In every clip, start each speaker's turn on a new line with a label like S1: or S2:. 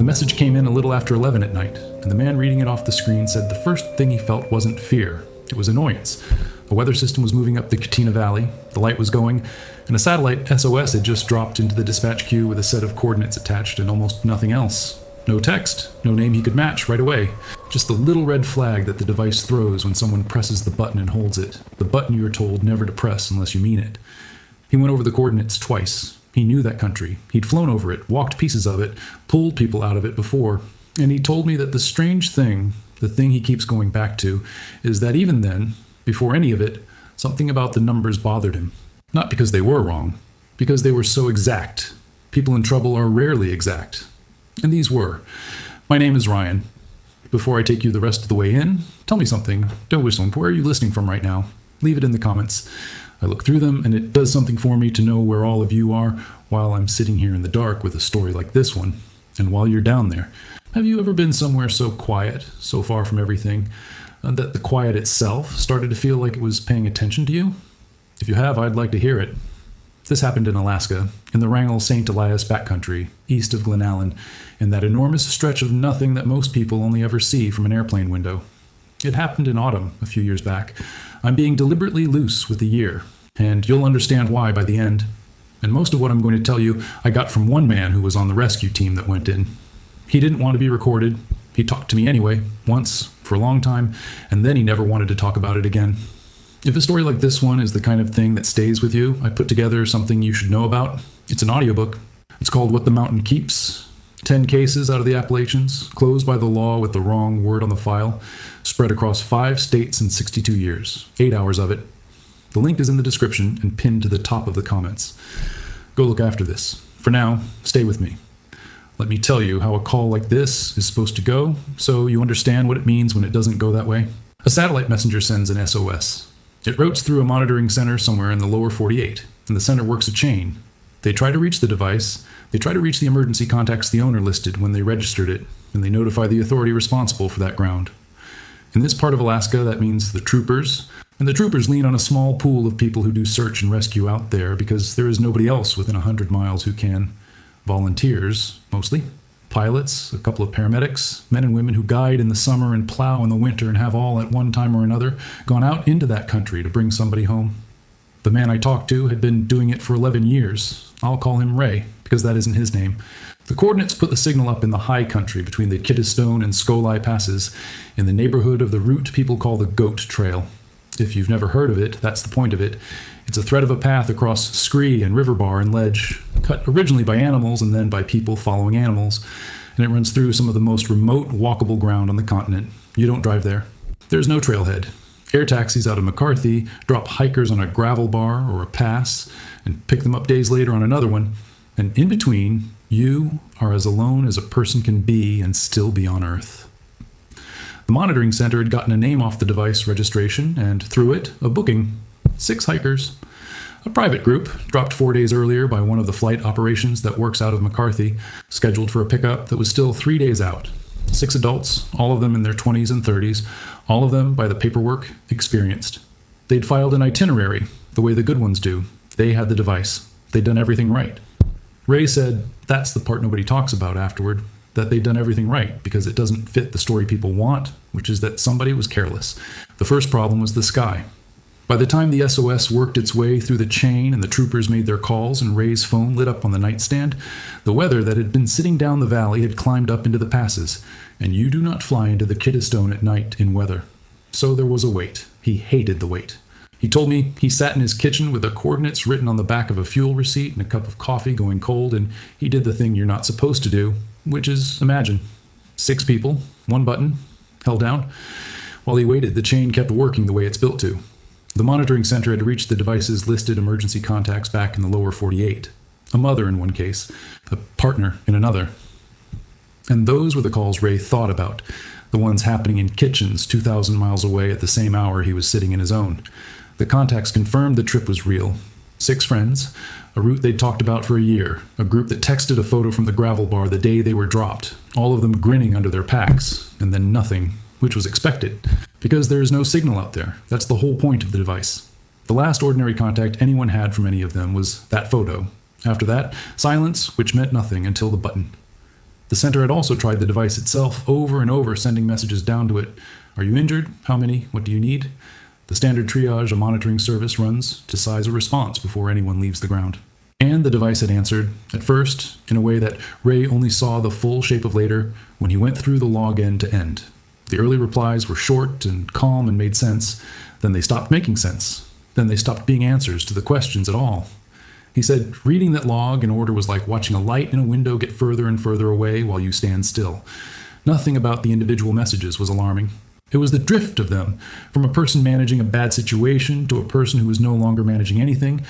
S1: The message came in a little after 11 at night, and the man reading it off the screen said the first thing he felt wasn't fear, it was annoyance. A weather system was moving up the Katina Valley, the light was going, and a satellite SOS had just dropped into the dispatch queue with a set of coordinates attached and almost nothing else. No text, no name he could match right away. Just the little red flag that the device throws when someone presses the button and holds it. The button you're told never to press unless you mean it. He went over the coordinates twice. He knew that country. He'd flown over it, walked pieces of it, pulled people out of it before. And he told me that the strange thing, the thing he keeps going back to, is that even then, before any of it, something about the numbers bothered him. Not because they were wrong, because they were so exact. People in trouble are rarely exact. And these were. My name is Ryan. Before I take you the rest of the way in, tell me something. Don't whistle. Where are you listening from right now? Leave it in the comments. I look through them, and it does something for me to know where all of you are while I'm sitting here in the dark with a story like this one. And while you're down there, have you ever been somewhere so quiet, so far from everything, that the quiet itself started to feel like it was paying attention to you? If you have, I'd like to hear it. This happened in Alaska, in the Wrangell St. Elias backcountry, east of Glen Allen, in that enormous stretch of nothing that most people only ever see from an airplane window. It happened in autumn, a few years back. I'm being deliberately loose with the year, and you'll understand why by the end. And most of what I'm going to tell you, I got from one man who was on the rescue team that went in. He didn't want to be recorded. He talked to me anyway, once, for a long time, and then he never wanted to talk about it again. If a story like this one is the kind of thing that stays with you, I put together something you should know about. It's an audiobook. It's called What the Mountain Keeps. 10 cases out of the Appalachians, closed by the law with the wrong word on the file, spread across 5 states in 62 years, 8 hours of it. The link is in the description and pinned to the top of the comments. Go look after this. For now, stay with me. Let me tell you how a call like this is supposed to go, so you understand what it means when it doesn't go that way. A satellite messenger sends an SOS. It routes through a monitoring center somewhere in the lower 48, and the center works a chain. They try to reach the device, they try to reach the emergency contacts the owner listed when they registered it, and they notify the authority responsible for that ground. In this part of Alaska, that means the troopers, and the troopers lean on a small pool of people who do search and rescue out there because there is nobody else within 100 miles who can. Volunteers, mostly. Pilots, a couple of paramedics, men and women who guide in the summer and plow in the winter and have all at one time or another gone out into that country to bring somebody home. The man I talked to had been doing it for 11 years. I'll call him Ray, because that isn't his name. The coordinates put the signal up in the high country between the Kittistone and Skolai passes, in the neighborhood of the route people call the Goat Trail. If you've never heard of it, that's the point of it. It's a thread of a path across scree and river bar and ledge, cut originally by animals and then by people following animals, and it runs through some of the most remote walkable ground on the continent. You don't drive there. There's no trailhead. Air taxis out of McCarthy drop hikers on a gravel bar or a pass and pick them up days later on another one, and in between, you are as alone as a person can be and still be on Earth. The monitoring center had gotten a name off the device registration, and through it, a booking. 6 hikers. A private group, dropped 4 days earlier by one of the flight operations that works out of McCarthy, scheduled for a pickup that was still 3 days out. 6 adults, all of them in their 20s and 30s, all of them, by the paperwork, experienced. They'd filed an itinerary, the way the good ones do. They had the device. They'd done everything right. Ray said that's the part nobody talks about afterward, that they'd done everything right because it doesn't fit the story people want, which is that somebody was careless. The first problem was the sky. By the time the SOS worked its way through the chain and the troopers made their calls and Ray's phone lit up on the nightstand, the weather that had been sitting down the valley had climbed up into the passes, and you do not fly into the Kittistone at night in weather. So there was a wait. He hated the wait. He told me he sat in his kitchen with the coordinates written on the back of a fuel receipt and a cup of coffee going cold, and he did the thing you're not supposed to do, which is imagine. 6 people, 1 button, held down. While he waited, the chain kept working the way it's built to. The monitoring center had reached the device's listed emergency contacts back in the lower 48. A mother in one case, a partner in another. And those were the calls Ray thought about, the ones happening in kitchens 2,000 miles away at the same hour he was sitting in his own. The contacts confirmed the trip was real. 6 friends, a route they'd talked about for a year, a group that texted a photo from the gravel bar the day they were dropped, all of them grinning under their packs, and then nothing, which was expected, because there is no signal out there. That's the whole point of the device. The last ordinary contact anyone had from any of them was that photo. After that, silence, which meant nothing until the button. The center had also tried the device itself over and over, sending messages down to it. Are you injured? How many? What do you need? The standard triage a monitoring service runs to size a response before anyone leaves the ground. And the device had answered, at first, in a way that Ray only saw the full shape of later when he went through the log end to end. The early replies were short and calm and made sense. Then they stopped making sense. Then they stopped being answers to the questions at all. He said, reading that log in order was like watching a light in a window get further and further away while you stand still. Nothing about the individual messages was alarming. It was the drift of them, from a person managing a bad situation to a person who was no longer managing anything,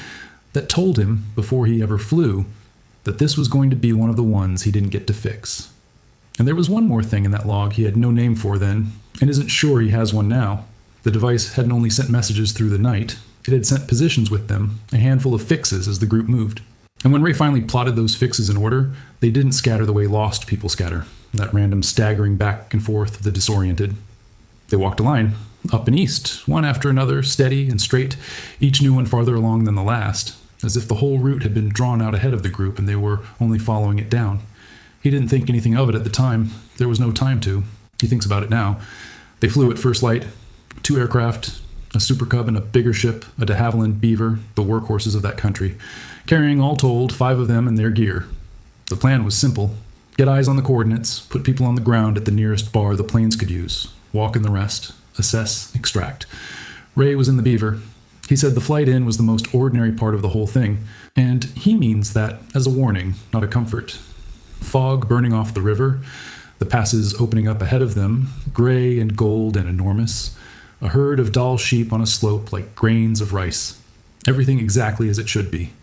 S1: that told him, before he ever flew, that this was going to be one of the ones he didn't get to fix. And there was one more thing in that log he had no name for then, and isn't sure he has one now. The device hadn't only sent messages through the night, it had sent positions with them, a handful of fixes as the group moved. And when Ray finally plotted those fixes in order, they didn't scatter the way lost people scatter, that random staggering back and forth of the disoriented. They walked a line, up and east, one after another, steady and straight, each new one farther along than the last, as if the whole route had been drawn out ahead of the group and they were only following it down. He didn't think anything of it at the time. There was no time to. He thinks about it now. They flew at first light, 2 aircraft, a Super Cub and a bigger ship, a de Havilland Beaver, the workhorses of that country, carrying all told 5 of them and their gear. The plan was simple. Get eyes on the coordinates, put people on the ground at the nearest bar the planes could use, walk in the rest, assess, extract. Ray was in the Beaver. He said the flight in was the most ordinary part of the whole thing, and he means that as a warning, not a comfort. Fog burning off the river, the passes opening up ahead of them, gray and gold and enormous, a herd of dull sheep on a slope like grains of rice. Everything exactly as it should be.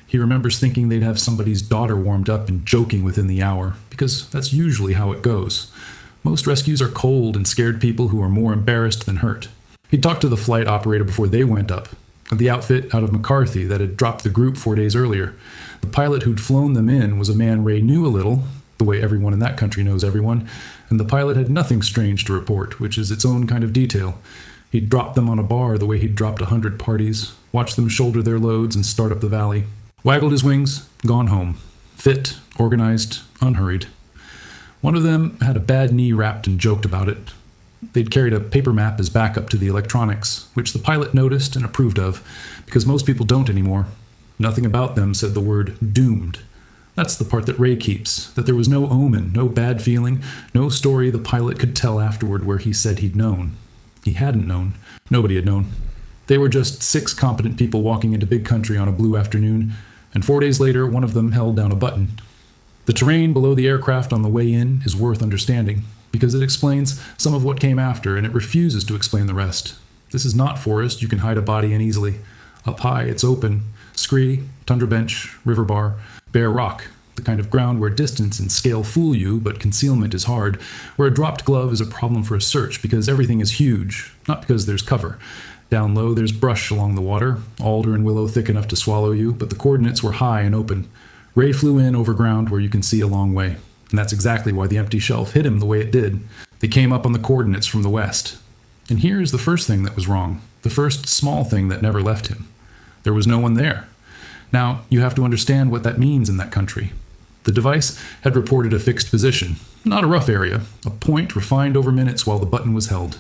S1: He remembers thinking they'd have somebody's daughter warmed up and joking within the hour, because that's usually how it goes. Most rescues are cold and scared people who are more embarrassed than hurt. He talked to the flight operator before they went up, the outfit out of McCarthy that had dropped the group 4 days earlier. The pilot who'd flown them in was a man Ray knew a little, the way everyone in that country knows everyone, and the pilot had nothing strange to report, which is its own kind of detail. He'd dropped them on a bar the way he'd dropped 100 parties, watched them shoulder their loads and start up the valley. Waggled his wings, gone home. Fit, organized, unhurried. One of them had a bad knee wrapped and joked about it. They'd carried a paper map as backup to the electronics, which the pilot noticed and approved of, because most people don't anymore. Nothing about them said the word doomed. That's the part that Ray keeps, that there was no omen, no bad feeling, no story the pilot could tell afterward where he said he'd known. He hadn't known. Nobody had known. They were just 6 competent people walking into big country on a blue afternoon, and 4 days later one of them held down a button. The terrain below the aircraft on the way in is worth understanding, because it explains some of what came after, and it refuses to explain the rest. This is not forest you can hide a body in easily. Up high, it's open. Scree, tundra bench, river bar, bare rock, the kind of ground where distance and scale fool you, but concealment is hard, where a dropped glove is a problem for a search because everything is huge, not because there's cover. Down low, there's brush along the water, alder and willow thick enough to swallow you, but the coordinates were high and open. Ray flew in over ground where you can see a long way, and that's exactly why the empty shelf hit him the way it did. They came up on the coordinates from the west. And here's the first thing that was wrong, the first small thing that never left him. There was no one there. Now, you have to understand what that means in that country. The device had reported a fixed position, not a rough area, a point refined over minutes while the button was held.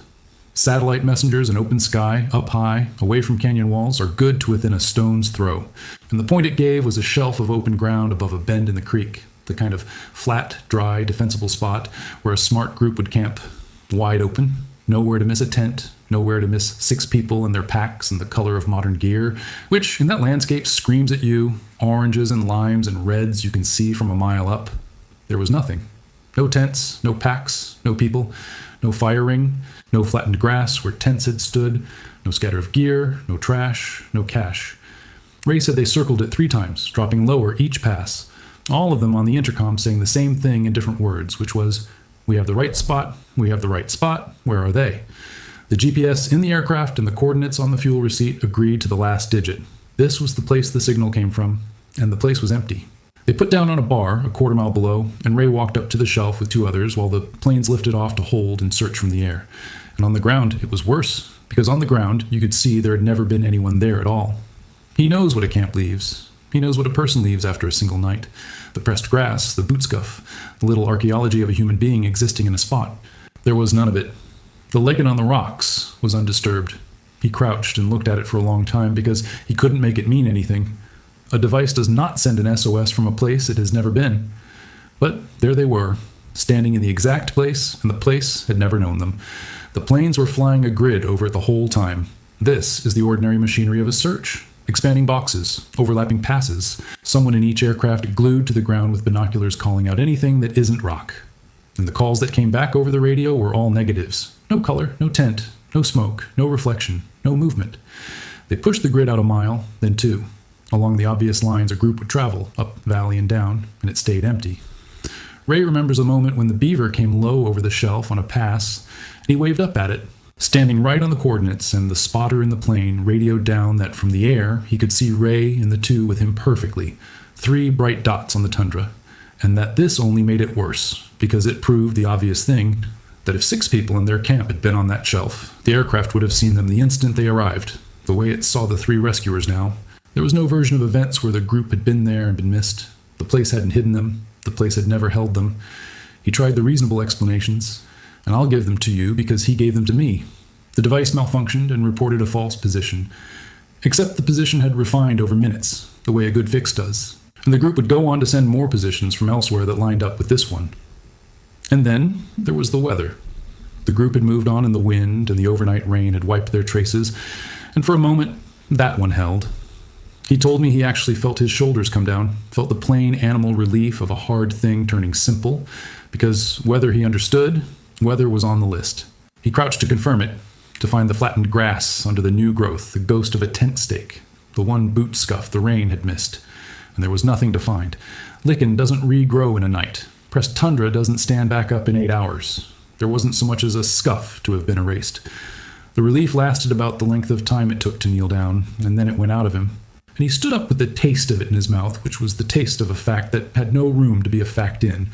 S1: Satellite messengers in open sky, up high, away from canyon walls, are good to within a stone's throw. And the point it gave was a shelf of open ground above a bend in the creek, the kind of flat, dry, defensible spot where a smart group would camp. Wide open, nowhere to miss a tent, nowhere to miss 6 people and their packs and the color of modern gear, which in that landscape screams at you, oranges and limes and reds you can see from a mile up. There was nothing. No tents, no packs, no people, no fire ring, no flattened grass where tents had stood, no scatter of gear, no trash, no cache. Ray said they circled it 3 times, dropping lower each pass, all of them on the intercom saying the same thing in different words, which was, "We have the right spot, we have the right spot, where are they?" The GPS in the aircraft and the coordinates on the fuel receipt agreed to the last digit. This was the place the signal came from, and the place was empty. They put down on a bar a quarter-mile below, and Ray walked up to the shelf with 2 others while the planes lifted off to hold and search from the air. And on the ground, it was worse, because on the ground, you could see there had never been anyone there at all. He knows what a camp leaves. He knows what a person leaves after a single night. The pressed grass, the boot scuff, the little archaeology of a human being existing in a spot. There was none of it. The lichen on the rocks was undisturbed. He crouched and looked at it for a long time because he couldn't make it mean anything. A device does not send an SOS from a place it has never been. But there they were, standing in the exact place, and the place had never known them. The planes were flying a grid over it the whole time. This is the ordinary machinery of a search. Expanding boxes, overlapping passes, someone in each aircraft glued to the ground with binoculars calling out anything that isn't rock. And the calls that came back over the radio were all negatives. No color, no tint, no smoke, no reflection, no movement. They pushed the grid out a mile, then two. Along the obvious lines a group would travel, up valley and down, and it stayed empty. Ray remembers a moment when the beaver came low over the shelf on a pass, and he waved up at it, standing right on the coordinates, and the spotter in the plane radioed down that from the air he could see Ray and the two with him perfectly, 3 bright dots on the tundra, and that this only made it worse, because it proved the obvious thing, that if 6 people in their camp had been on that shelf, the aircraft would have seen them the instant they arrived, the way it saw the 3 rescuers now. There was no version of events where the group had been there and been missed. The place hadn't hidden them. The place had never held them. He tried the reasonable explanations, and I'll give them to you because he gave them to me. The device malfunctioned and reported a false position, except the position had refined over minutes, the way a good fix does, and the group would go on to send more positions from elsewhere that lined up with this one. And then there was the weather. The group had moved on in the wind, and the overnight rain had wiped their traces, and for a moment, that one held. He told me he actually felt his shoulders come down, felt the plain animal relief of a hard thing turning simple, because weather he understood, weather was on the list. He crouched to confirm it, to find the flattened grass under the new growth, the ghost of a tent stake, the one boot scuff the rain had missed, and there was nothing to find. Lichen doesn't regrow in a night. Pressed tundra doesn't stand back up in 8 hours. There wasn't so much as a scuff to have been erased. The relief lasted about the length of time it took to kneel down, and then it went out of him. And he stood up with the taste of it in his mouth, which was the taste of a fact that had no room to be a fact in.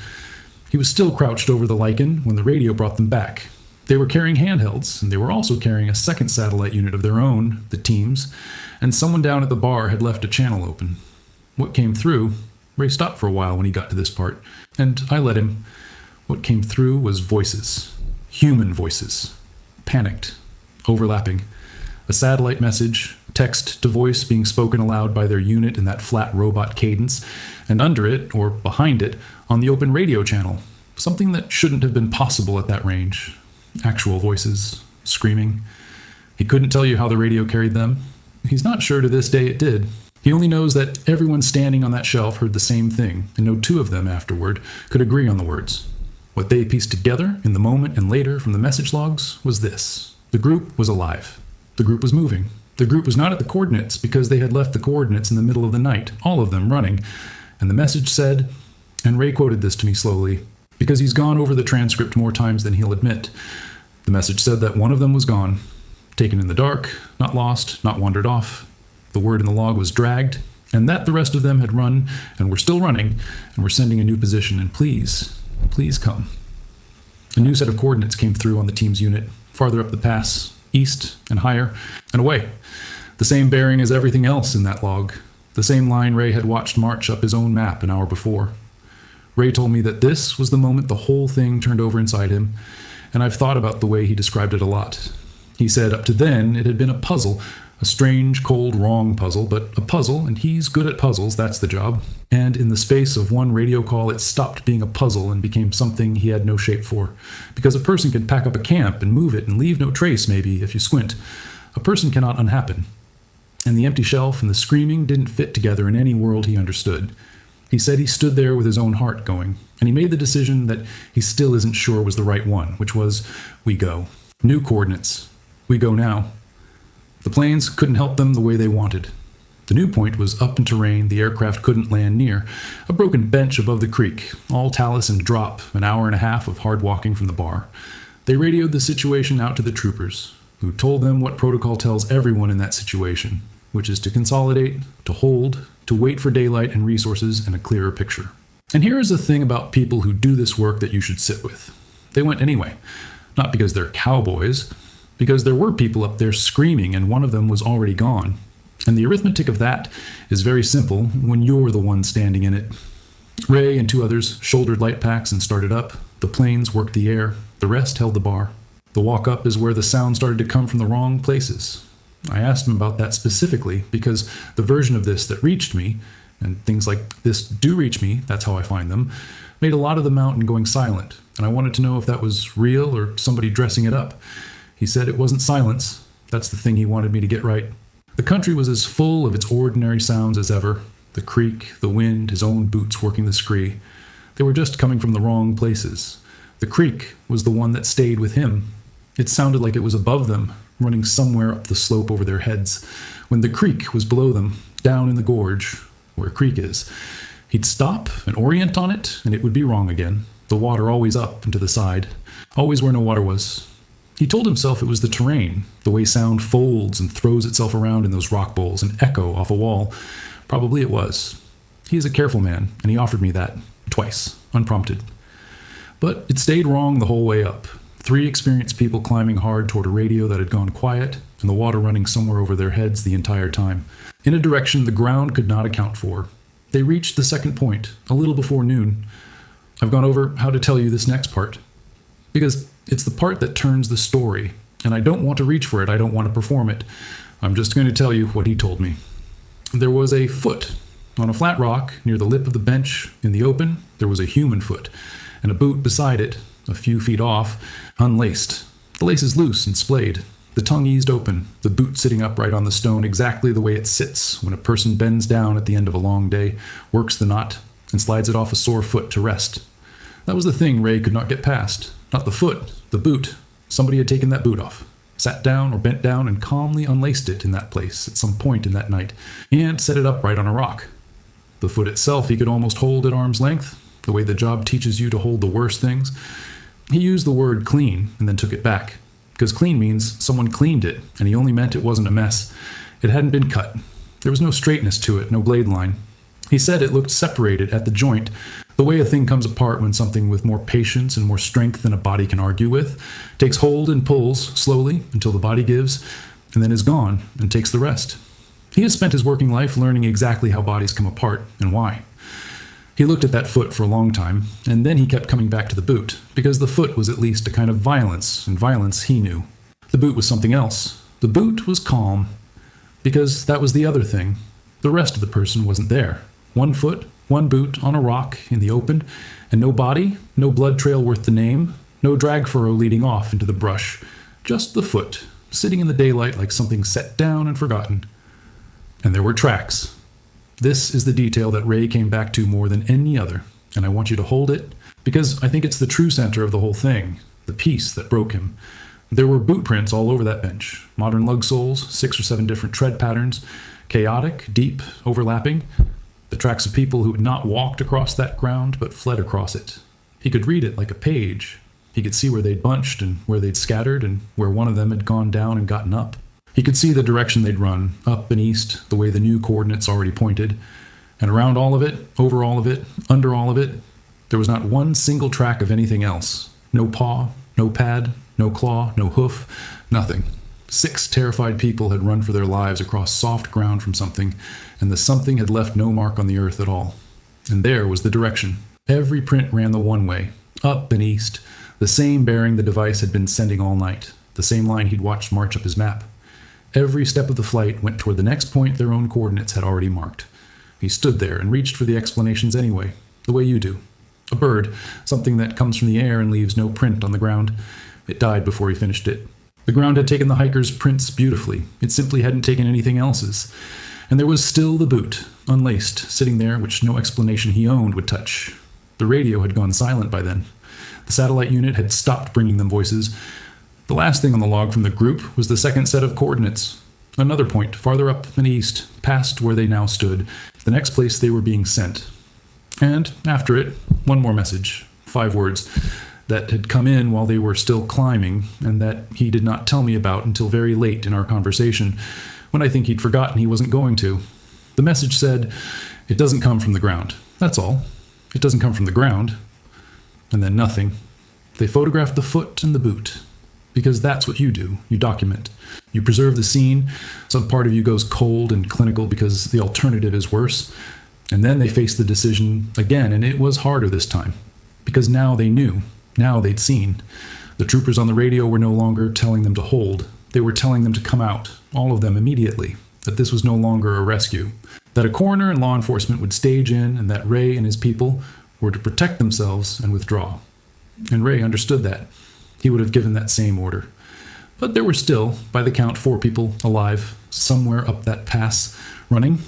S1: He was still crouched over the lichen when the radio brought them back. They were carrying handhelds, and they were also carrying a second satellite unit of their own, the team's, and someone down at the bar had left a channel open. What came through, Ray stopped for a while when he got to this part, and I let him. What came through was voices. Human voices. Panicked. Overlapping. A satellite message, text to voice being spoken aloud by their unit in that flat robot cadence, and under it, or behind it, on the open radio channel, something that shouldn't have been possible at that range. Actual voices, screaming. He couldn't tell you how the radio carried them. He's not sure to this day it did. He only knows that everyone standing on that shelf heard the same thing, and no 2 of them afterward could agree on the words. What they pieced together in the moment and later from the message logs was this. The group was alive. The group was moving. The group was not at the coordinates because they had left the coordinates in the middle of the night, all of them running. And the message said, and Ray quoted this to me slowly, because he's gone over the transcript more times than he'll admit. The message said that one of them was gone, taken in the dark, not lost, not wandered off. The word in the log was dragged, and that the rest of them had run and were still running and were sending a new position, and please come. A new set of coordinates came through on the team's unit, farther up the pass, east and higher, and away. The same bearing as everything else in that log. The same line Ray had watched march up his own map an hour before. Ray told me that this was the moment the whole thing turned over inside him, and I've thought about the way he described it a lot. He said up to then it had been a puzzle, a strange, cold, wrong puzzle, but a puzzle, and he's good at puzzles, that's the job. And in the space of one radio call, it stopped being a puzzle and became something he had no shape for. Because a person can pack up a camp and move it and leave no trace, maybe, if you squint. A person cannot unhappen. And the empty shelf and the screaming didn't fit together in any world he understood. He said he stood there with his own heart going, and he made the decision that he still isn't sure was the right one, which was, we go. New coordinates. We go now. The planes couldn't help them the way they wanted. The new point was up in terrain the aircraft couldn't land near, a broken bench above the creek, all talus and drop, an hour and a half of hard walking from the bar. They radioed the situation out to the troopers, who told them what protocol tells everyone in that situation, which is to consolidate, to hold, to wait for daylight and resources and a clearer picture. And here is the thing about people who do this work that you should sit with. They went anyway, not because they're cowboys, because there were people up there screaming and one of them was already gone. And the arithmetic of that is very simple when you're the one standing in it. Ray and 2 others shouldered light packs and started up. The planes worked the air. The rest held the bar. The walk up is where the sound started to come from the wrong places. I asked him about that specifically because the version of this that reached me, and things like this do reach me, that's how I find them, made a lot of the mountain going silent, and I wanted to know if that was real or somebody dressing it up. He said it wasn't silence. That's the thing he wanted me to get right. The country was as full of its ordinary sounds as ever. The creek, the wind, his own boots working the scree. They were just coming from the wrong places. The creek was the one that stayed with him. It sounded like it was above them, running somewhere up the slope over their heads, when the creek was below them, down in the gorge, where a creek is. He'd stop and orient on it, and it would be wrong again. The water always up and to the side, always where no water was. He told himself it was the terrain, the way sound folds and throws itself around in those rock bowls, an echo off a wall. Probably it was. He is a careful man, and he offered me that, twice, unprompted. But it stayed wrong the whole way up. 3 experienced people climbing hard toward a radio that had gone quiet, and the water running somewhere over their heads the entire time, in a direction the ground could not account for. They reached the second point, a little before noon. I've gone over how to tell you this next part, because it's the part that turns the story, and I don't want to reach for it, I don't want to perform it. I'm just going to tell you what he told me. There was a foot. On a flat rock, near the lip of the bench, in the open, there was a human foot, and a boot beside it, a few feet off, unlaced. The lace is loose and splayed, the tongue eased open, the boot sitting upright on the stone exactly the way it sits when a person bends down at the end of a long day, works the knot, and slides it off a sore foot to rest. That was the thing Ray could not get past. Not the foot, the boot. Somebody had taken that boot off, sat down or bent down and calmly unlaced it in that place at some point in that night, and set it upright on a rock. The foot itself he could almost hold at arm's length, the way the job teaches you to hold the worst things. He used the word clean and then took it back, because clean means someone cleaned it, and he only meant it wasn't a mess. It hadn't been cut. There was no straightness to it, no blade line. He said it looked separated at the joint, the way a thing comes apart when something with more patience and more strength than a body can argue with takes hold and pulls slowly until the body gives, and then is gone and takes the rest. He has spent his working life learning exactly how bodies come apart and why. He looked at that foot for a long time, and then he kept coming back to the boot, because the foot was at least a kind of violence, and violence he knew. The boot was something else. The boot was calm, because that was the other thing. The rest of the person wasn't there. 1 foot, 1 boot on a rock in the open, and no body, no blood trail worth the name, no drag furrow leading off into the brush. Just the foot, sitting in the daylight like something set down and forgotten. And there were tracks. This is the detail that Ray came back to more than any other, and I want you to hold it, because I think it's the true center of the whole thing, the piece that broke him. There were boot prints all over that bench, modern lug soles, 6 or 7 different tread patterns, chaotic, deep, overlapping, the tracks of people who had not walked across that ground, but fled across it. He could read it like a page. He could see where they'd bunched and where they'd scattered and where one of them had gone down and gotten up. He could see the direction they'd run, up and east, the way the new coordinates already pointed. And around all of it, over all of it, under all of it, there was not one single track of anything else. No paw, no pad, no claw, no hoof, nothing. 6 terrified people had run for their lives across soft ground from something, and the something had left no mark on the earth at all. And there was the direction. Every print ran the one way, up and east, the same bearing the device had been sending all night, the same line he'd watched march up his map. Every step of the flight went toward the next point their own coordinates had already marked. He stood there and reached for the explanations anyway, the way you do. A bird, something that comes from the air and leaves no print on the ground. It died before he finished it. The ground had taken the hiker's prints beautifully. It simply hadn't taken anything else's. And there was still the boot, unlaced, sitting there, which no explanation he owned would touch. The radio had gone silent by then. The satellite unit had stopped bringing them voices. The last thing on the log from the group was the second set of coordinates. Another point, farther up and east, past where they now stood, the next place they were being sent. And after it, one more message, 5 words, that had come in while they were still climbing, and that he did not tell me about until very late in our conversation, when I think he'd forgotten he wasn't going to. The message said, "It doesn't come from the ground. That's all. It doesn't come from the ground." And then nothing. They photographed the foot and the boot. Because that's what you do. You document. You preserve the scene. Some part of you goes cold and clinical because the alternative is worse. And then they faced the decision again, and it was harder this time. Because now they knew. Now they'd seen. The troopers on the radio were no longer telling them to hold. They were telling them to come out, all of them immediately, that this was no longer a rescue, that a coroner and law enforcement would stage in, and that Ray and his people were to protect themselves and withdraw. And Ray understood that. He would have given that same order. But there were still, by the count, 4 people alive, somewhere up that pass, running.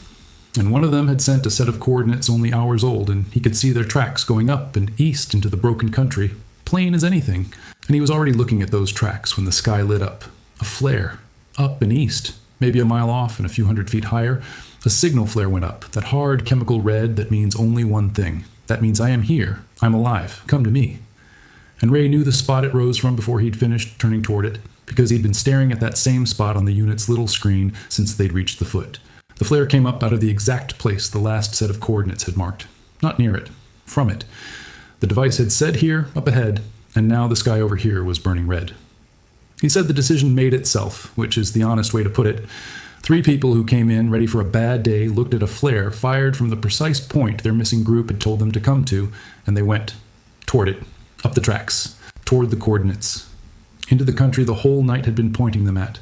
S1: And one of them had sent a set of coordinates only hours old, and he could see their tracks going up and east into the broken country, plain as anything. And he was already looking at those tracks when the sky lit up. A flare, up and east, maybe a mile off and a few hundred feet higher. A signal flare went up, that hard chemical red that means only one thing. That means I am here, I'm alive, come to me. And Ray knew the spot it rose from before he'd finished turning toward it, because he'd been staring at that same spot on the unit's little screen since they'd reached the foot. The flare came up out of the exact place the last set of coordinates had marked. Not near it, from it. The device had said here, up ahead, and now the sky over here was burning red. He said the decision made itself, which is the honest way to put it. 3 people who came in ready for a bad day looked at a flare fired from the precise point their missing group had told them to come to, and they went toward it. Up the tracks, toward the coordinates, into the country the whole night had been pointing them at.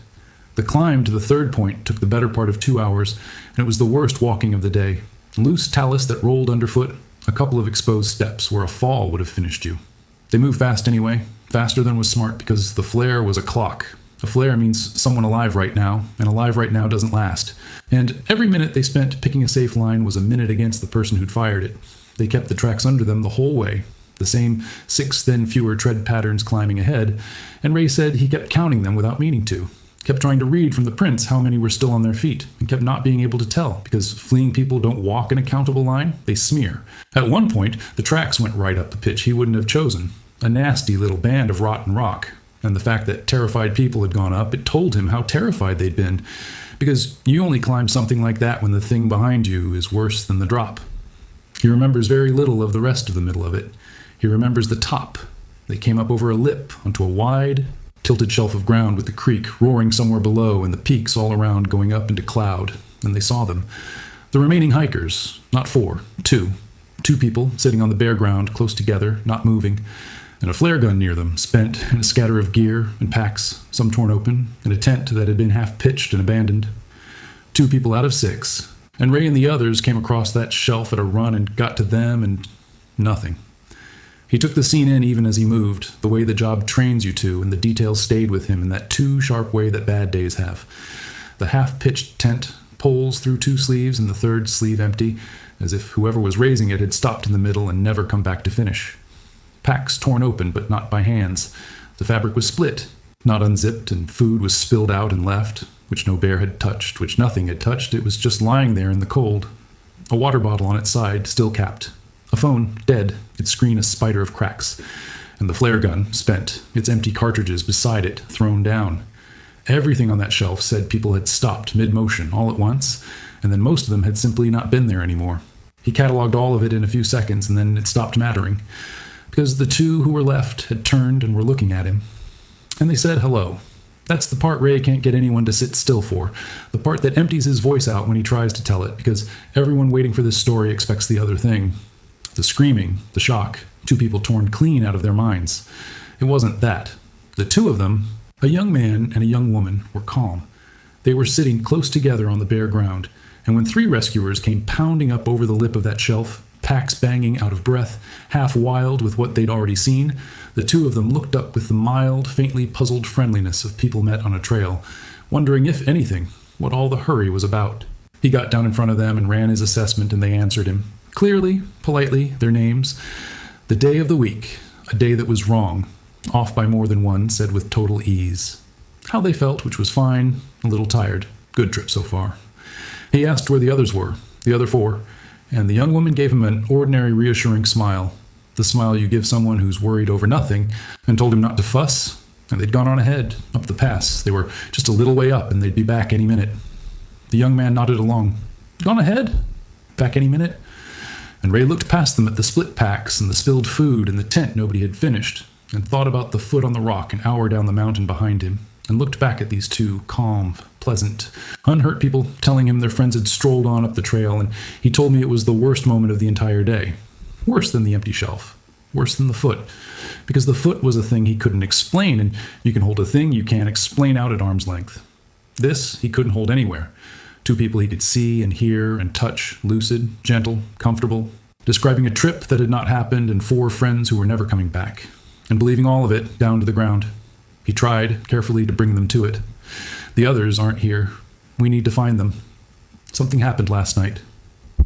S1: The climb to the 3rd point took the better part of 2 hours, and it was the worst walking of the day. Loose talus that rolled underfoot, a couple of exposed steps where a fall would have finished you. They moved fast anyway, faster than was smart because the flare was a clock. A flare means someone alive right now, and alive right now doesn't last. And every minute they spent picking a safe line was a minute against the person who'd fired it. They kept the tracks under them the whole way. The same 6 then fewer tread patterns climbing ahead, and Ray said he kept counting them without meaning to. Kept trying to read from the prints how many were still on their feet, and kept not being able to tell, because fleeing people don't walk in a countable line, they smear. At one point, the tracks went right up the pitch he wouldn't have chosen, a nasty little band of rotten rock, and the fact that terrified people had gone up, it told him how terrified they'd been, because you only climb something like that when the thing behind you is worse than the drop. He remembers very little of the rest of the middle of it. He remembers the top. They came up over a lip onto a wide, tilted shelf of ground with the creek roaring somewhere below and the peaks all around going up into cloud, and they saw them. The remaining hikers, not 4, 2. 2 people sitting on the bare ground close together, not moving, and a flare gun near them, spent, and a scatter of gear and packs, some torn open, and a tent that had been half pitched and abandoned. 2 people out of 6, and Ray and the others came across that shelf at a run and got to them, and nothing. He took the scene in even as he moved, the way the job trains you to, and the details stayed with him in that too sharp way that bad days have. The half-pitched tent, poles through 2 sleeves and the 3rd sleeve empty, as if whoever was raising it had stopped in the middle and never come back to finish. Packs torn open, but not by hands. The fabric was split, not unzipped, and food was spilled out and left, which no bear had touched, which nothing had touched. It was just lying there in the cold. A water bottle on its side, still capped. A phone, dead, its screen a spider of cracks. And the flare gun, spent, its empty cartridges beside it, thrown down. Everything on that shelf said people had stopped mid-motion all at once, and then most of them had simply not been there anymore. He cataloged all of it in a few seconds, and then it stopped mattering, because the 2 who were left had turned and were looking at him. And they said hello. That's the part Ray can't get anyone to sit still for, the part that empties his voice out when he tries to tell it, because everyone waiting for this story expects the other thing. The screaming, the shock, 2 people torn clean out of their minds. It wasn't that. The 2 of them, a young man and a young woman, were calm. They were sitting close together on the bare ground, and when 3 rescuers came pounding up over the lip of that shelf, packs banging out of breath, half wild with what they'd already seen, the 2 of them looked up with the mild, faintly puzzled friendliness of people met on a trail, wondering, if anything, what all the hurry was about. He got down in front of them and ran his assessment, and they answered him. Clearly, politely, their names. The day of the week, a day that was wrong, off by more than one, said with total ease. How they felt, which was fine, a little tired. Good trip so far. He asked where the others were, the other 4, and the young woman gave him an ordinary reassuring smile, the smile you give someone who's worried over nothing, and told him not to fuss, and they'd gone on ahead, up the pass. They were just a little way up, and they'd be back any minute. The young man nodded along. Gone ahead? Back any minute? And Ray looked past them at the split packs and the spilled food and the tent nobody had finished, and thought about the foot on the rock an hour down the mountain behind him, and looked back at these two calm, pleasant, unhurt people telling him their friends had strolled on up the trail, and he told me it was the worst moment of the entire day. Worse than the empty shelf. Worse than the foot. Because the foot was a thing he couldn't explain, and you can hold a thing you can't explain out at arm's length. This he couldn't hold anywhere. Two people he could see and hear and touch, lucid, gentle, comfortable, describing a trip that had not happened and four friends who were never coming back, and believing all of it down to the ground. He tried carefully to bring them to it. The others aren't here. We need to find them. Something happened last night.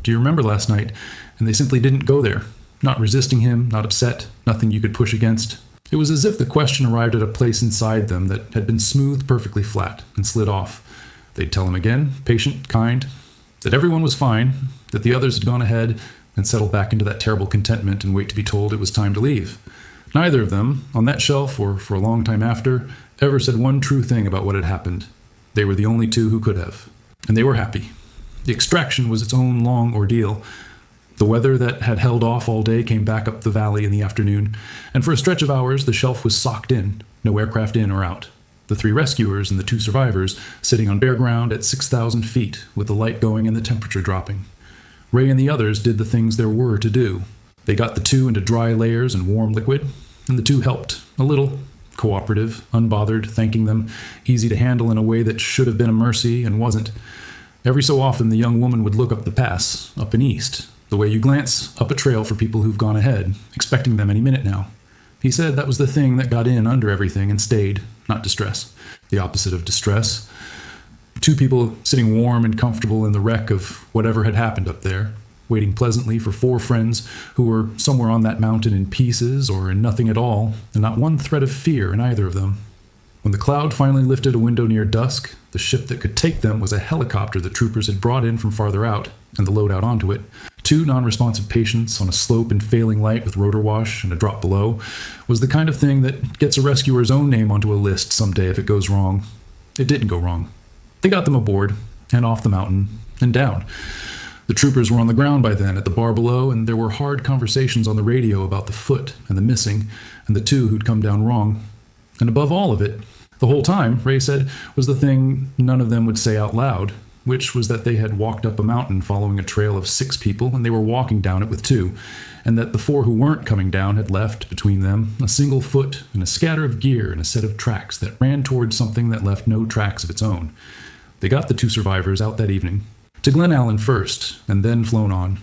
S1: Do you remember last night? And they simply didn't go there. Not resisting him, not upset, nothing you could push against. It was as if the question arrived at a place inside them that had been smoothed perfectly flat and slid off. They'd tell him again, patient, kind, that everyone was fine, that the others had gone ahead and settled back into that terrible contentment and wait to be told it was time to leave. Neither of them, on that shelf or for a long time after, ever said one true thing about what had happened. They were the only two who could have. And they were happy. The extraction was its own long ordeal. The weather that had held off all day came back up the valley in the afternoon, and for a stretch of hours the shelf was socked in, no aircraft in or out. The three rescuers and the two survivors sitting on bare ground at 6,000 feet, with the light going and the temperature dropping. Ray and the others did the things there were to do. They got the two into dry layers and warm liquid, and the two helped, a little, cooperative, unbothered, thanking them, easy to handle in a way that should have been a mercy and wasn't. Every so often the young woman would look up the pass, up and east, the way you glance up a trail for people who've gone ahead, expecting them any minute now. He said that was the thing that got in under everything and stayed, not distress. The opposite of distress. Two people sitting warm and comfortable in the wreck of whatever had happened up there, waiting pleasantly for four friends who were somewhere on that mountain in pieces or in nothing at all, and not one thread of fear in either of them. When the cloud finally lifted a window near dusk, the ship that could take them was a helicopter the troopers had brought in from farther out, and the load out onto it. Two non-responsive patients on a slope in failing light with rotor wash and a drop below was the kind of thing that gets a rescuer's own name onto a list someday if it goes wrong. It didn't go wrong. They got them aboard, and off the mountain, and down. The troopers were on the ground by then at the bar below, and there were hard conversations on the radio about the foot and the missing, and the two who'd come down wrong. And above all of it, the whole time, Ray said, was the thing none of them would say out loud, which was that they had walked up a mountain following a trail of 6 people, and they were walking down it with 2, and that the 4 who weren't coming down had left, between them, a single foot and a scatter of gear and a set of tracks that ran towards something that left no tracks of its own. They got the 2 survivors out that evening, to Glen Allen first, and then flown on.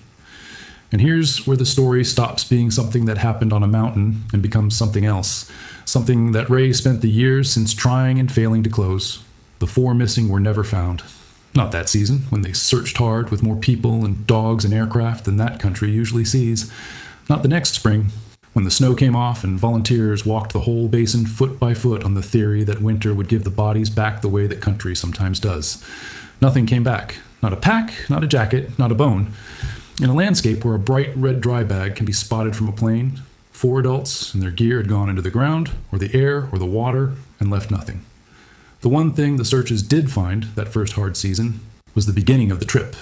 S1: And here's where the story stops being something that happened on a mountain and becomes something else, something that Ray spent the years since trying and failing to close. The 4 missing were never found. Not that season, when they searched hard with more people and dogs and aircraft than that country usually sees. Not the next spring, when the snow came off and volunteers walked the whole basin foot by foot on the theory that winter would give the bodies back the way that country sometimes does. Nothing came back. Not a pack, not a jacket, not a bone. In a landscape where a bright red dry bag can be spotted from a plane, 4 adults and their gear had gone into the ground, or the air, or the water, and left nothing. The one thing the searchers did find that first hard season was the beginning of the trip.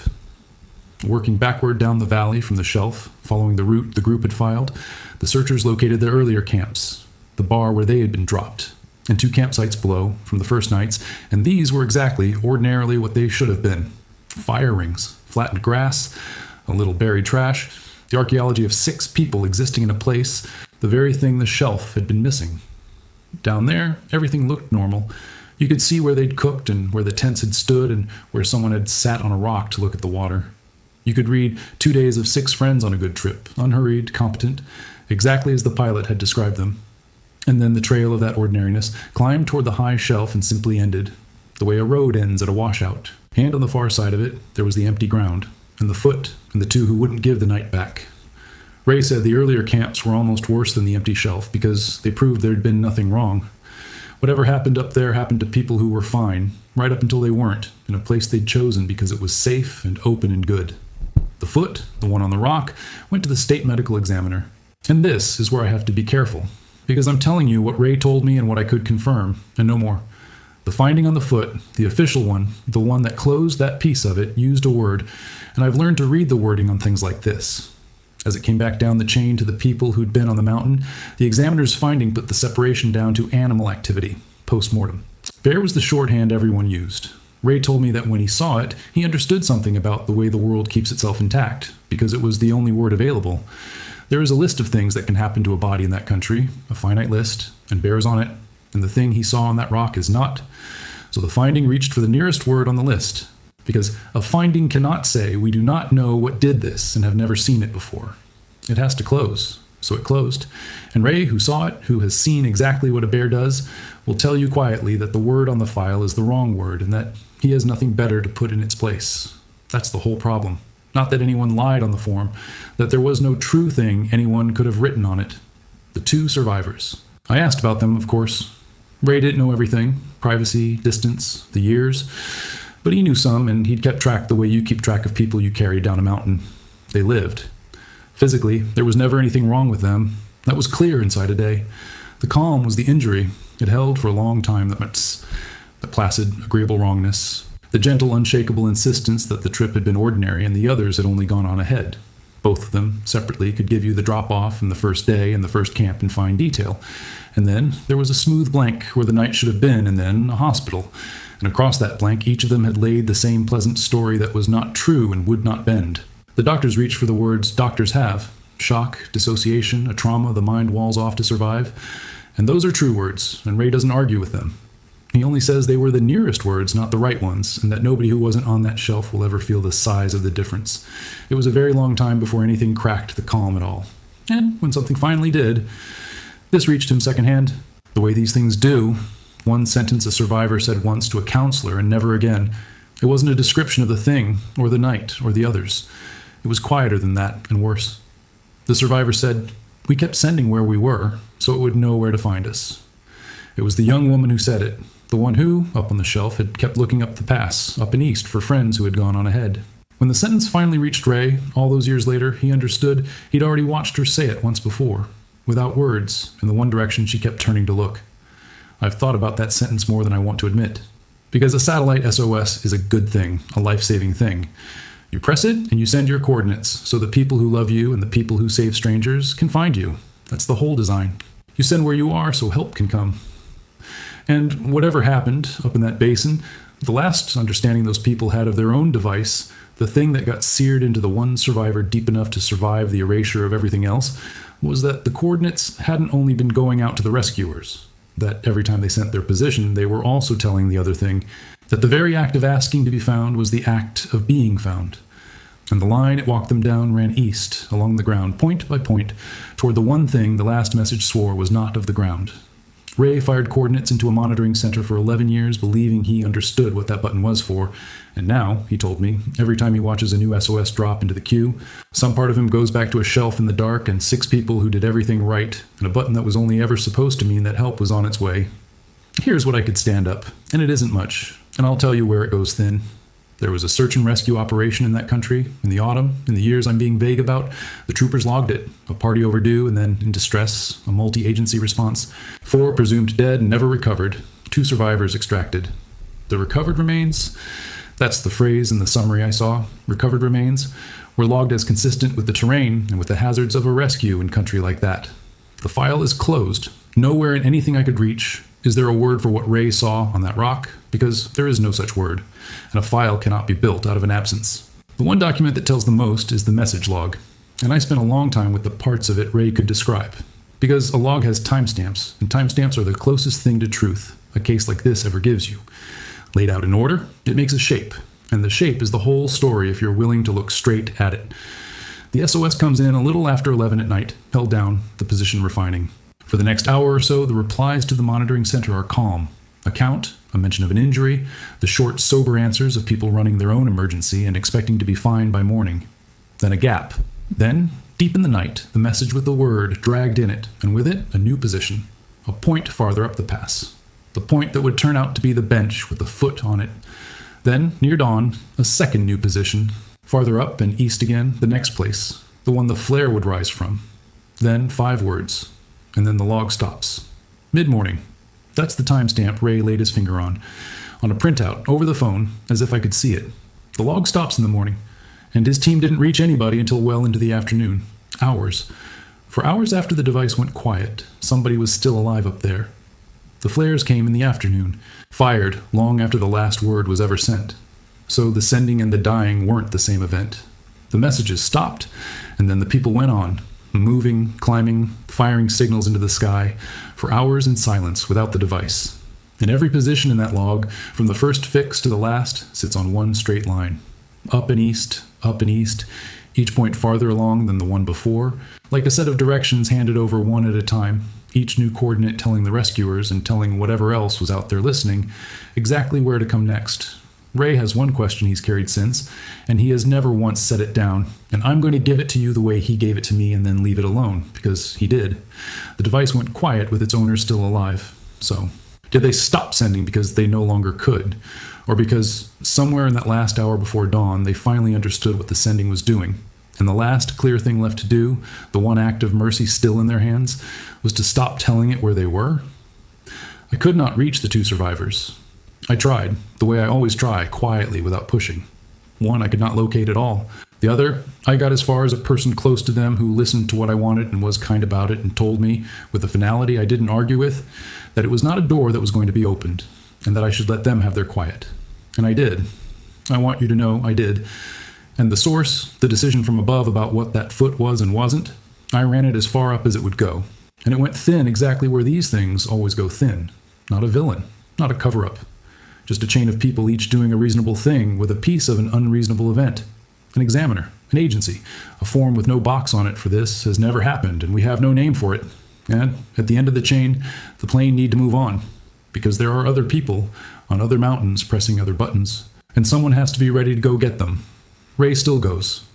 S1: Working backward down the valley from the shelf, following the route the group had filed, the searchers located their earlier camps, the bar where they had been dropped, and 2 campsites below from the first nights, and these were exactly, ordinarily, what they should have been. Fire rings, flattened grass, a little buried trash, the archaeology of 6 people existing in a place, the very thing the shelf had been missing. Down there, everything looked normal. You could see where they'd cooked and where the tents had stood and where someone had sat on a rock to look at the water. You could read 2 days of 6 friends on a good trip, unhurried, competent, exactly as the pilot had described them. And then the trail of that ordinariness climbed toward the high shelf and simply ended, the way a road ends at a washout. And on the far side of it, there was the empty ground, and the foot, and the 2 who wouldn't give the night back. Ray said the earlier camps were almost worse than the empty shelf because they proved there'd been nothing wrong. Whatever happened up there happened to people who were fine, right up until they weren't, in a place they'd chosen because it was safe and open and good. The foot, the one on the rock, went to the state medical examiner. And this is where I have to be careful, because I'm telling you what Ray told me and what I could confirm, and no more. The finding on the foot, the official one, the one that closed that piece of it, used a word, and I've learned to read the wording on things like this. As it came back down the chain to the people who'd been on the mountain, the examiner's finding put the separation down to animal activity, post-mortem. Bear was the shorthand everyone used. Ray told me that when he saw it, he understood something about the way the world keeps itself intact, because it was the only word available. There is a list of things that can happen to a body in that country, a finite list, and Bear's on it, and the thing he saw on that rock is not. So the finding reached for the nearest word on the list, because a finding cannot say, we do not know what did this and have never seen it before. It has to close. So it closed. And Ray, who saw it, who has seen exactly what a bear does, will tell you quietly that the word on the file is the wrong word and that he has nothing better to put in its place. That's the whole problem. Not that anyone lied on the form, that there was no true thing anyone could have written on it. The two survivors. I asked about them, of course. Ray didn't know everything. Privacy, distance, the years. But he knew some, and he'd kept track the way you keep track of people you carried down a mountain. They lived. Physically, there was never anything wrong with them. That was clear inside a day. The calm was the injury. It held for a long time, the placid, agreeable wrongness, the gentle, unshakable insistence that the trip had been ordinary and the others had only gone on ahead. Both of them, separately, could give you the drop-off and the first day and the first camp in fine detail. And then there was a smooth blank where the night should have been, and then a hospital. And across that blank, each of them had laid the same pleasant story that was not true and would not bend. The doctors reached for the words doctors have. Shock, dissociation, a trauma the mind walls off to survive. And those are true words, and Ray doesn't argue with them. He only says they were the nearest words, not the right ones, and that nobody who wasn't on that shelf will ever feel the size of the difference. It was a very long time before anything cracked the calm at all. And when something finally did, this reached him secondhand. The way these things do. One sentence a survivor said once to a counselor and never again. It wasn't a description of the thing, or the night, or the others. It was quieter than that, and worse. The survivor said, we kept sending where we were, so it would know where to find us. It was the young woman who said it, the one who, up on the shelf, had kept looking up the pass, up and east, for friends who had gone on ahead. When the sentence finally reached Ray, all those years later, he understood he'd already watched her say it once before, without words, in the one direction she kept turning to look. I've thought about that sentence more than I want to admit. Because a satellite SOS is a good thing, a life-saving thing. You press it, and you send your coordinates, so the people who love you and the people who save strangers can find you. That's the whole design. You send where you are so help can come. And whatever happened up in that basin, the last understanding those people had of their own device, the thing that got seared into the one survivor deep enough to survive the erasure of everything else, was that the coordinates hadn't only been going out to the rescuers, that every time they sent their position, they were also telling the other thing that the very act of asking to be found was the act of being found. And the line it walked them down ran east, along the ground, point by point, toward the one thing the last message swore was not of the ground. Ray fired coordinates into a monitoring center for 11 years, believing he understood what that button was for. And now, he told me, every time he watches a new SOS drop into the queue, some part of him goes back to a shelf in the dark and 6 people who did everything right, and a button that was only ever supposed to mean that help was on its way. Here's what I could stand up, and it isn't much, and I'll tell you where it goes thin. There was a search and rescue operation in that country in the autumn, in the years I'm being vague about. The troopers logged it. A party overdue and then in distress, a multi-agency response. 4 presumed dead and never recovered. 2 survivors extracted. The recovered remains, that's the phrase in the summary I saw, recovered remains, were logged as consistent with the terrain and with the hazards of a rescue in country like that. The file is closed. Nowhere in anything I could reach is there a word for what Ray saw on that rock, because there is no such word, and a file cannot be built out of an absence. The one document that tells the most is the message log, and I spent a long time with the parts of it Ray could describe, because a log has timestamps, and timestamps are the closest thing to truth a case like this ever gives you. Laid out in order, it makes a shape, and the shape is the whole story if you're willing to look straight at it. The SOS comes in a little after 11 at night, held down, the position refining. For the next hour or so, the replies to the monitoring center are calm. A count, a mention of an injury, the short, sober answers of people running their own emergency and expecting to be fine by morning. Then a gap. Then, deep in the night, the message with the word dragged in it, and with it, a new position. A point farther up the pass. The point that would turn out to be the bench with the foot on it. Then, near dawn, a second new position. Farther up and east again, the next place. The one the flare would rise from. Then 5 words. And then the log stops. Mid-morning. That's the timestamp Ray laid his finger on a printout, over the phone, as if I could see it. The log stops in the morning, and his team didn't reach anybody until well into the afternoon. Hours. For hours after the device went quiet, somebody was still alive up there. The flares came in the afternoon, fired long after the last word was ever sent. So the sending and the dying weren't the same event. The messages stopped, and then the people went on, moving, climbing, firing signals into the sky, for hours in silence without the device. And every position in that log, from the first fix to the last, sits on one straight line. Up and east, each point farther along than the one before, like a set of directions handed over one at a time, each new coordinate telling the rescuers and telling whatever else was out there listening exactly where to come next. Ray has one question he's carried since, and he has never once set it down, and I'm going to give it to you the way he gave it to me and then leave it alone, because he did. The device went quiet with its owner still alive. So, did they stop sending because they no longer could? Or because somewhere in that last hour before dawn, they finally understood what the sending was doing? And the last clear thing left to do, the one act of mercy still in their hands, was to stop telling it where they were? I could not reach the two survivors. I tried, the way I always try, quietly, without pushing. One I could not locate at all. The other, I got as far as a person close to them who listened to what I wanted and was kind about it and told me, with a finality I didn't argue with, that it was not a door that was going to be opened, and that I should let them have their quiet. And I did. I want you to know I did. And the source, the decision from above about what that foot was and wasn't, I ran it as far up as it would go. And it went thin exactly where these things always go thin. Not a villain, not a cover-up. Just a chain of people each doing a reasonable thing with a piece of an unreasonable event. An examiner, an agency, a form with no box on it for this has never happened, and we have no name for it. And at the end of the chain, the plane need to move on, because there are other people on other mountains pressing other buttons, and someone has to be ready to go get them. Ray still goes.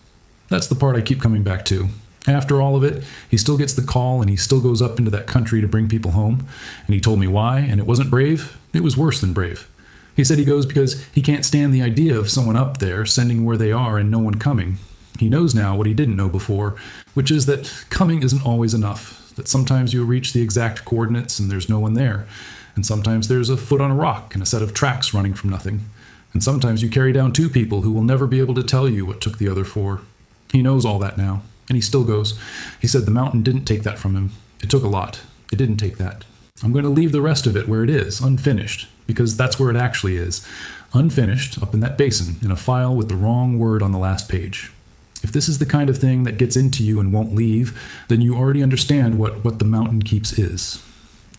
S1: That's the part I keep coming back to. After all of it, he still gets the call, and he still goes up into that country to bring people home, and he told me why, and it wasn't brave, it was worse than brave. He said he goes because he can't stand the idea of someone up there sending where they are and no one coming. He knows now what he didn't know before, which is that coming isn't always enough, that sometimes you reach the exact coordinates and there's no one there, and sometimes there's a foot on a rock and a set of tracks running from nothing, and sometimes you carry down two people who will never be able to tell you what took the other four. He knows all that now, and he still goes. He said the mountain didn't take that from him. It took a lot. It didn't take that. I'm going to leave the rest of it where it is, unfinished, because that's where it actually is. Unfinished, up in that basin, in a file with the wrong word on the last page. If this is the kind of thing that gets into you and won't leave, then you already understand what the mountain keeps is.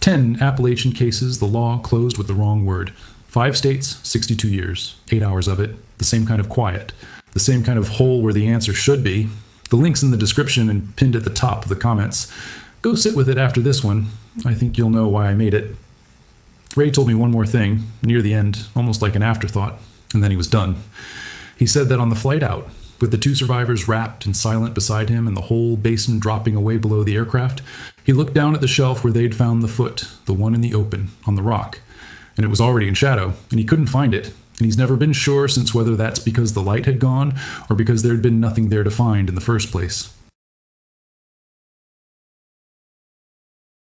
S1: 10 Appalachian cases, the law closed with the wrong word. 5 states, 62 years. 8 hours of it, the same kind of quiet. The same kind of hole where the answer should be. The link's in the description and pinned at the top of the comments. Go sit with it after this one. I think you'll know why I made it. Ray told me one more thing, near the end, almost like an afterthought, and then he was done. He said that on the flight out, with the two survivors wrapped and silent beside him and the whole basin dropping away below the aircraft, he looked down at the shelf where they'd found the foot, the one in the open, on the rock, and it was already in shadow, and he couldn't find it, and he's never been sure since whether that's because the light had gone or because there'd been nothing there to find in the first place.